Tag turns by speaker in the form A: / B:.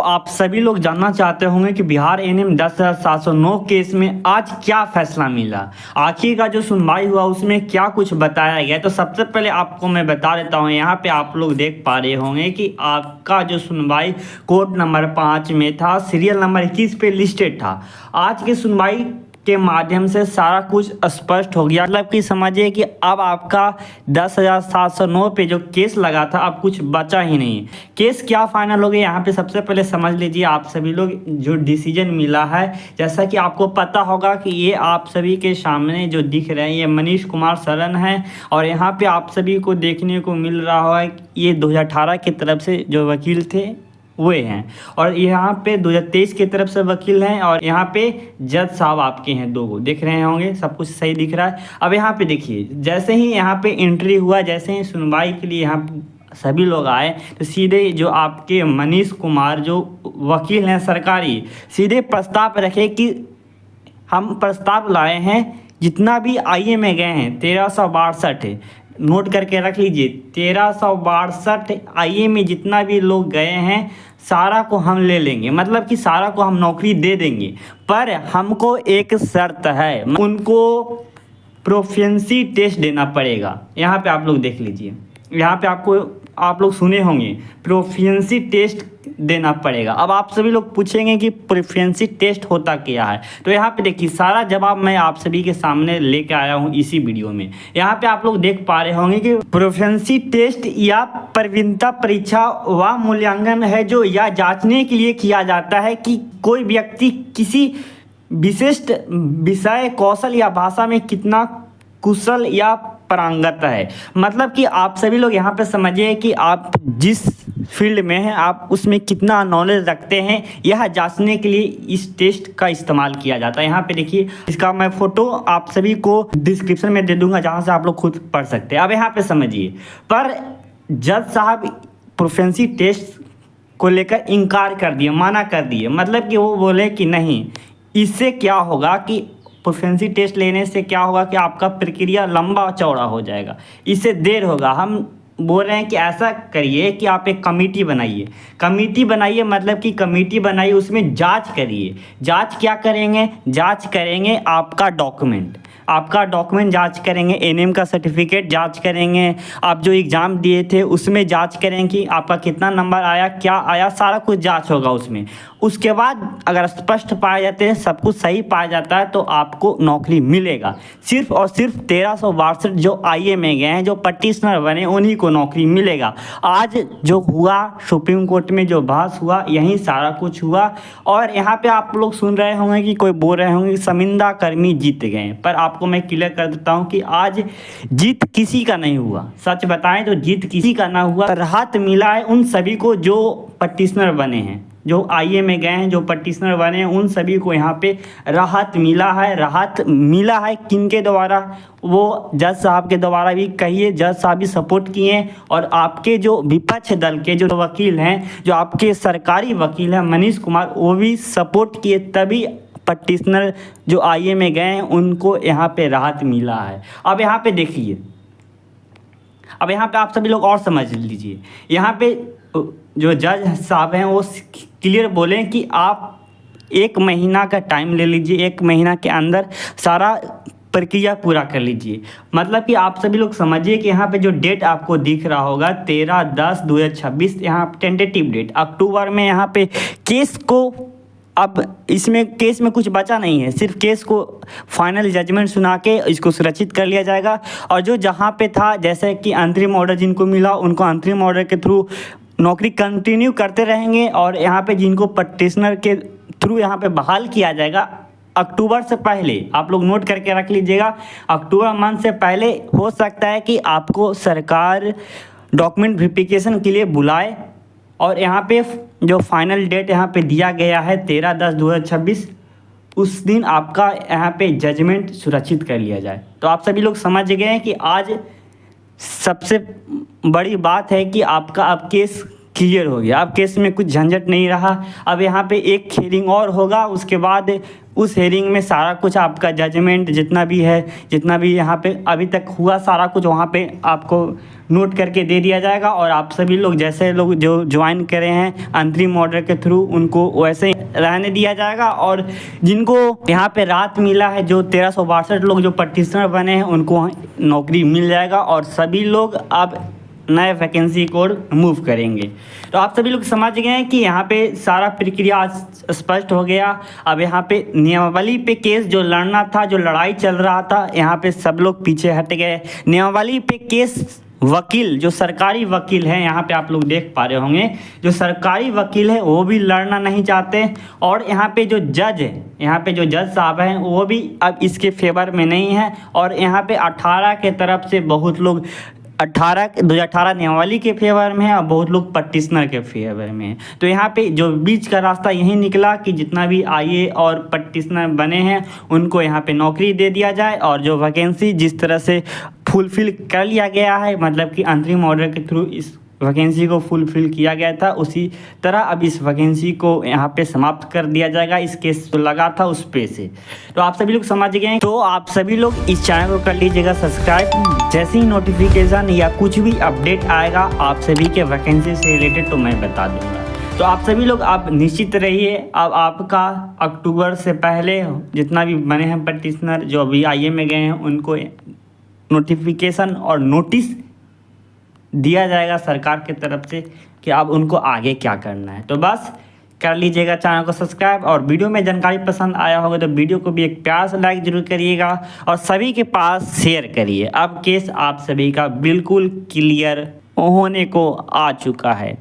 A: आप सभी लोग जानना चाहते होंगे कि बिहार एनएम 10,709 केस में आज क्या फैसला मिला। आखिर का जो सुनवाई हुआ उसमें क्या कुछ बताया गया। तो सबसे पहले आपको मैं बता देता हूं, यहाँ पे आप लोग देख पा रहे होंगे कि आपका जो सुनवाई कोर्ट नंबर 5 में था, सीरियल नंबर 21 पे लिस्टेड था। आज की सुनवाई के माध्यम से सारा कुछ स्पष्ट हो गया। मतलब कि समझिए कि अब आपका 10,709 पे जो केस लगा था अब कुछ बचा ही नहीं। केस क्या फाइनल हो गया यहाँ पे सबसे पहले समझ लीजिए आप सभी लोग। जो डिसीजन मिला है, जैसा कि आपको पता होगा कि ये आप सभी के सामने जो दिख रहे हैं ये मनीष कुमार सरन है। और यहाँ पे आप सभी को देखने को मिल रहा है ये 2018 की तरफ से जो वकील थे हुए हैं, और यहाँ पे 2023 की तरफ से वकील हैं, और यहाँ पे जज साहब आपके हैं, दो को देख रहे होंगे, सब कुछ सही दिख रहा है। अब यहाँ पे देखिए, जैसे ही यहाँ पे एंट्री हुआ, जैसे ही सुनवाई के लिए यहाँ सभी लोग आए, तो सीधे जो आपके मनीष कुमार जो वकील हैं सरकारी, सीधे प्रस्ताव रखे कि हम प्रस्ताव लाए हैं जितना भी आईए में गए हैं 1362, नोट करके रख लीजिए, 1362 आईए में जितना भी लोग गए हैं सारा को हम ले लेंगे। मतलब कि सारा को हम नौकरी दे देंगे, पर हमको एक शर्त है, उनको प्रोफिशिएंसी टेस्ट देना पड़ेगा। यहाँ पे आप लोग देख लीजिए, यहाँ पे आप लोग सुने होंगे प्रोफिशिएंसी टेस्ट देना पड़ेगा। अब आप सभी लोग पूछेंगे कि प्रोफिशिएंसी टेस्ट होता क्या है, तो यहाँ पे देखिए सारा जवाब मैं आप सभी के सामने लेके आया हूँ इसी वीडियो में। यहाँ पे आप लोग देख पा रहे होंगे कि प्रोफिशिएंसी टेस्ट या प्रवीणता परीक्षा वह मूल्यांकन है जो यह जांचने के लिए किया जाता है कि कोई व्यक्ति किसी विशिष्ट विषय, कौशल या भाषा में कितना कुशल या पारंगत है। मतलब कि आप सभी लोग यहाँ पे समझिए कि आप जिस फील्ड में हैं आप उसमें कितना नॉलेज रखते हैं, यह जांचने के लिए इस टेस्ट का इस्तेमाल किया जाता है। यहाँ पे देखिए, इसका मैं फोटो आप सभी को डिस्क्रिप्शन में दे दूंगा जहाँ से आप लोग खुद पढ़ सकते हैं। अब यहाँ पे समझिए, पर जज साहब प्रोफिशिएंसी टेस्ट को लेकर इनकार कर दिए, मना कर दिए। मतलब कि वो बोले कि नहीं, इससे क्या होगा कि प्रोफिशिएंसी टेस्ट लेने से क्या होगा कि आपका प्रक्रिया लंबा चौड़ा हो जाएगा, इससे देर होगा। हम बोल रहे हैं कि ऐसा करिए कि आप एक कमेटी बनाइए, मतलब कि कमेटी बनाइए, उसमें जांच करिए। जांच क्या करेंगे? जांच करेंगे आपका डॉक्यूमेंट जांच करेंगे, एनएम का सर्टिफिकेट जांच करेंगे, आप जो एग्ज़ाम दिए थे उसमें जांच करेंगे कि आपका कितना नंबर आया, क्या आया, सारा कुछ जांच होगा उसमें। उसके बाद अगर स्पष्ट पाए जाते हैं, सब कुछ सही पाया जाता है, तो आपको नौकरी मिलेगा। सिर्फ और सिर्फ 1362 जो आईए में गए हैं, जो पटिशनर बने, उन्हीं को नौकरी मिलेगा। आज जो हुआ सुप्रीम कोर्ट में जो बहस हुआ, यही सारा कुछ हुआ। और यहाँ पे आप लोग सुन रहे होंगे कि कोई बोल रहे होंगे कि शर्मिंदा कर्मी जीत गए, पर आपको मैं क्लियर कर देता हूँ कि आज जीत किसी का नहीं हुआ। सच बताएं तो जीत किसी का ना हुआ, राहत मिला है उन सभी को जो पटिशनर बने हैं, जो आईए में गए हैं, जो पटिशनर बने हैं, उन सभी को यहाँ पे राहत मिला है। राहत मिला है किनके द्वारा? वो जज साहब के द्वारा भी कहिए, जज साहब भी सपोर्ट किए, और आपके जो विपक्ष दल के जो वकील हैं, जो आपके सरकारी वकील हैं मनीष कुमार, वो भी सपोर्ट किए, तभी पटिशनर जो आईए में गए हैं उनको यहाँ पे राहत मिला है। अब यहाँ पे देखिए, अब यहाँ पे आप सभी लोग और समझ लीजिए, यहाँ पे जो जज साहब हैं वो क्लियर बोले कि आप 1 महीना का टाइम ले लीजिए, 1 महीना के अंदर सारा प्रक्रिया पूरा कर लीजिए। मतलब कि आप सभी लोग समझिए कि यहाँ पे जो डेट आपको दिख रहा होगा 13/10/2026, यहाँ टेंटेटिव डेट, अक्टूबर में यहाँ पे केस को, अब इसमें केस में कुछ बचा नहीं है, सिर्फ केस को फाइनल जजमेंट सुना के इसको सुरक्षित कर लिया जाएगा। और जो जहाँ पे था, जैसे कि अंतरिम ऑर्डर जिनको मिला उनको अंतरिम ऑर्डर के थ्रू नौकरी कंटिन्यू करते रहेंगे, और यहाँ पे जिनको पटिशनर के थ्रू यहाँ पे बहाल किया जाएगा अक्टूबर से पहले, आप लोग नोट करके रख लीजिएगा, अक्टूबर मंथ से पहले हो सकता है कि आपको सरकार डॉक्यूमेंट वेरिफिकेशन के लिए बुलाए। और यहाँ पे जो फाइनल डेट यहाँ पे दिया गया है 13/10/2026, उस दिन आपका यहाँ पे जजमेंट सुरक्षित कर लिया जाए। तो आप सभी लोग समझ गए हैं कि आज सबसे बड़ी बात है कि आपका अब केस क्लियर हो गया। अब केस में कुछ झंझट नहीं रहा। अब यहाँ पे एक हेयरिंग और होगा, उसके बाद उस हेयरिंग में सारा कुछ आपका जजमेंट जितना भी है, जितना भी यहाँ पे अभी तक हुआ, सारा कुछ वहाँ पे आपको नोट करके दे दिया जाएगा। और आप सभी लोग, जैसे लोग जो ज्वाइन करे हैं अंतरिम ऑर्डर के थ्रू, उनको वैसे ही रहने दिया जाएगा। और जिनको यहाँ पे राहत मिला है, जो 1362 लोग जो पटिशनर बने हैं, उनको नौकरी मिल जाएगा और सभी लोग अब नए वैकेंसी कोड मूव करेंगे। तो आप सभी लोग समझ गए हैं कि यहाँ पे सारा प्रक्रिया स्पष्ट हो गया। अब यहाँ पे नियमावली पे केस जो लड़ना था, जो लड़ाई चल रहा था, यहाँ पे सब लोग पीछे हट गए। नियमावली पे केस वकील, जो सरकारी वकील हैं, यहाँ पे आप लोग देख पा रहे होंगे, जो सरकारी वकील है वो भी लड़ना नहीं चाहते। और यहाँ पे जो जज है, यहाँ पे जो जज साहब हैं, वो भी अब इसके फेवर में नहीं है। और यहाँ पे 18 के तरफ से बहुत लोग 2018 नियमावली के फेवर में है और बहुत लोग पटिशनर के फेवर में है। तो यहाँ पे जो बीच का रास्ता यही निकला कि जितना भी आईए और पटिशनर बने हैं उनको यहाँ पे नौकरी दे दिया जाए। और जो वैकेंसी जिस तरह से फुलफ़िल कर लिया गया है, मतलब कि अंतरिम ऑर्डर के थ्रू इस वैकेंसी को फुलफ़िल किया गया था, उसी तरह अब इस वैकेंसी को यहाँ पे समाप्त कर दिया जाएगा। इस केस जो लगा था उस पे से। तो आप सभी लोग समझ गए। तो आप सभी लोग इस चैनल को कर लीजिएगा सब्सक्राइब। जैसे ही नोटिफिकेशन या कुछ भी अपडेट आएगा आप सभी के वैकेंसी से रिलेटेड, तो मैं बता दूँगा। तो आप सभी लोग आप निश्चित रहिए। अब आपका अक्टूबर से पहले जितना भी बने हैं पटिशनर, जो अभी आईए में गए हैं, उनको नोटिफिकेशन और नोटिस दिया जाएगा सरकार की तरफ से कि अब उनको आगे क्या करना है। तो बस कर लीजिएगा चैनल को सब्सक्राइब। और वीडियो में जानकारी पसंद आया होगा तो वीडियो को भी एक प्यार से लाइक जरूर करिएगा और सभी के पास शेयर करिए। अब केस आप सभी का बिल्कुल क्लियर होने को आ चुका है।